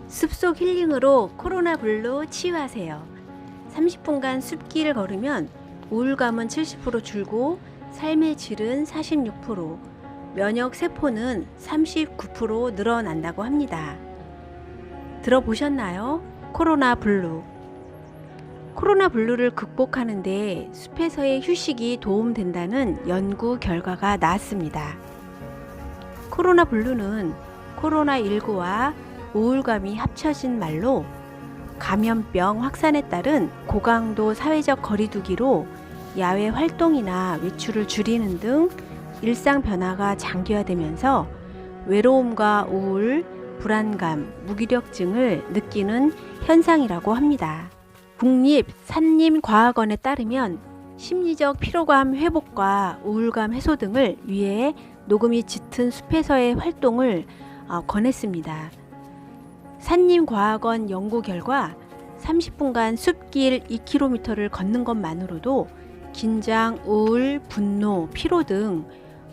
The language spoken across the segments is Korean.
숲속 힐링으로 코로나 블루 치유하세요. 30분간 숲길을 걸으면 우울감은 70% 줄고 삶의 질은 46%, 면역 세포는 39% 늘어난다고 합니다. 들어보셨나요? 코로나 블루. 코로나 블루를 극복하는데 숲에서의 휴식이 도움된다는 연구 결과가 나왔습니다. 코로나 블루는 코로나19와 우울감이 합쳐진 말로 감염병 확산에 따른 고강도 사회적 거리두기로 야외 활동이나 외출을 줄이는 등 일상 변화가 장기화되면서 외로움과 우울, 불안감, 무기력증을 느끼는 현상이라고 합니다. 국립산림과학원에 따르면 심리적 피로감 회복과 우울감 해소 등을 위해 녹음이 짙은 숲에서의 활동을 권했습니다. 산림과학원 연구 결과 30분간 숲길 2km를 걷는 것만으로도 긴장, 우울, 분노, 피로 등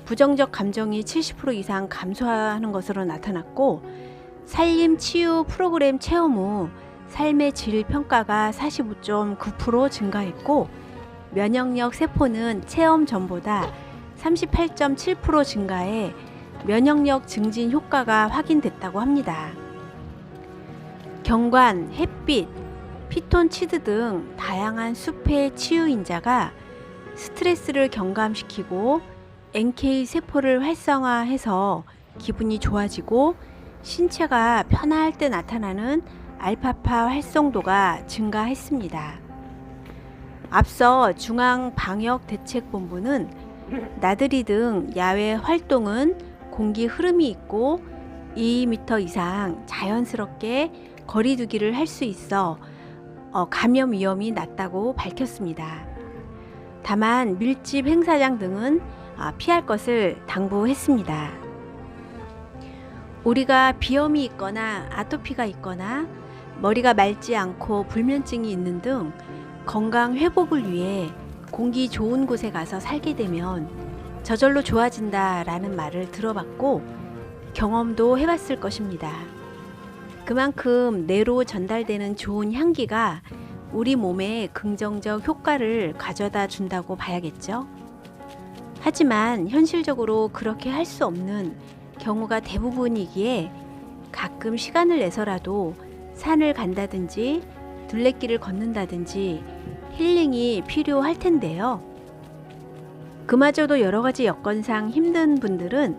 부정적 감정이 70% 이상 감소하는 것으로 나타났고, 산림 치유 프로그램 체험 후 삶의 질 평가가 45.9% 증가했고, 면역력 세포는 체험 전보다 38.7% 증가해 면역력 증진 효과가 확인됐다고 합니다. 경관, 햇빛, 피톤치드 등 다양한 숲의 치유인자가 스트레스를 경감시키고 NK 세포를 활성화해서 기분이 좋아지고 신체가 편할 때 나타나는 알파파 활성도가 증가했습니다. 앞서 중앙방역대책본부는 나들이 등 야외 활동은 공기 흐름이 있고 2m 이상 자연스럽게 거리두기를 할 수 있어 감염 위험이 낮다고 밝혔습니다. 다만 밀집 행사장 등은 피할 것을 당부했습니다. 우리가 비염이 있거나 아토피가 있거나 머리가 맑지 않고 불면증이 있는 등 건강 회복을 위해 공기 좋은 곳에 가서 살게 되면 저절로 좋아진다라는 말을 들어봤고 경험도 해봤을 것입니다. 그만큼 뇌로 전달되는 좋은 향기가 우리 몸에 긍정적 효과를 가져다 준다고 봐야겠죠. 하지만 현실적으로 그렇게 할 수 없는 경우가 대부분이기에 가끔 시간을 내서라도 산을 간다든지 둘레길을 걷는다든지 힐링이 필요할 텐데요. 그마저도 여러 가지 여건상 힘든 분들은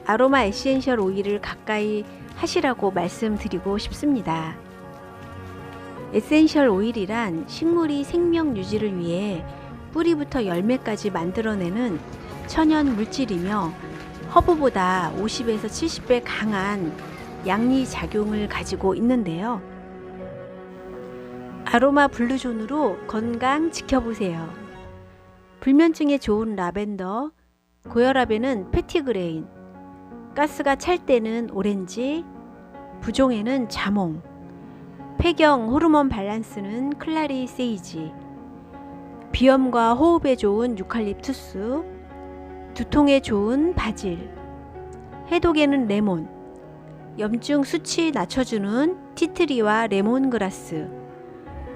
아로마 에센셜 오일을 가까이 하시라고 말씀드리고 싶습니다. 에센셜 오일이란 식물이 생명 유지를 위해 뿌리부터 열매까지 만들어내는 천연 물질이며 허브보다 50에서 70배 강한 양리 작용을 가지고 있는데요. 아로마 블루존으로 건강 지켜보세요. 불면증에 좋은 라벤더, 고혈압에는 패티그레인, 가스가 찰 때는 오렌지, 부종에는 자몽, 폐경 호르몬 밸런스는 클라리 세이지, 비염과 호흡에 좋은 유칼립투스, 두통에 좋은 바질, 해독에는 레몬, 염증 수치 낮춰주는 티트리와 레몬그라스.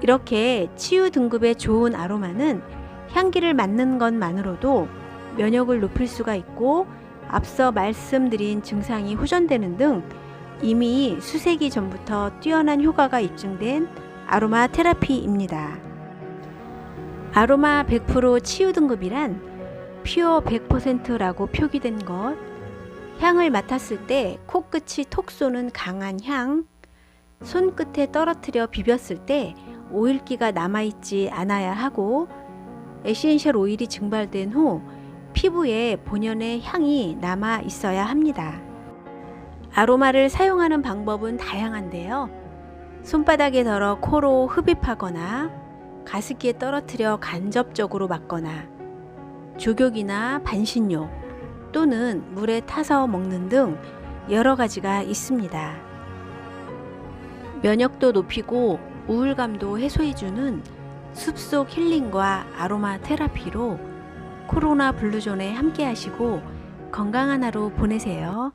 이렇게 치유 등급의 좋은 아로마는 향기를 맡는 것만으로도 면역을 높일 수가 있고 앞서 말씀드린 증상이 호전되는 등 이미 수세기 전부터 뛰어난 효과가 입증된 아로마 테라피입니다. 아로마 100% 치유 등급이란 퓨어 100%라고 표기된 것, 향을 맡았을 때 코끝이 톡 쏘는 강한 향, 손끝에 떨어뜨려 비볐을 때 오일기가 남아있지 않아야 하고 에센셜 오일이 증발된 후 피부에 본연의 향이 남아 있어야 합니다. 아로마를 사용하는 방법은 다양한데요. 손바닥에 덜어 코로 흡입하거나 가습기에 떨어뜨려 간접적으로 맡거나 조격이나 반신욕 또는 물에 타서 먹는 등 여러 가지가 있습니다. 면역도 높이고 우울감도 해소해주는 숲속 힐링과 아로마 테라피로 코로나 블루존에 함께 하시고 건강한 하루 보내세요.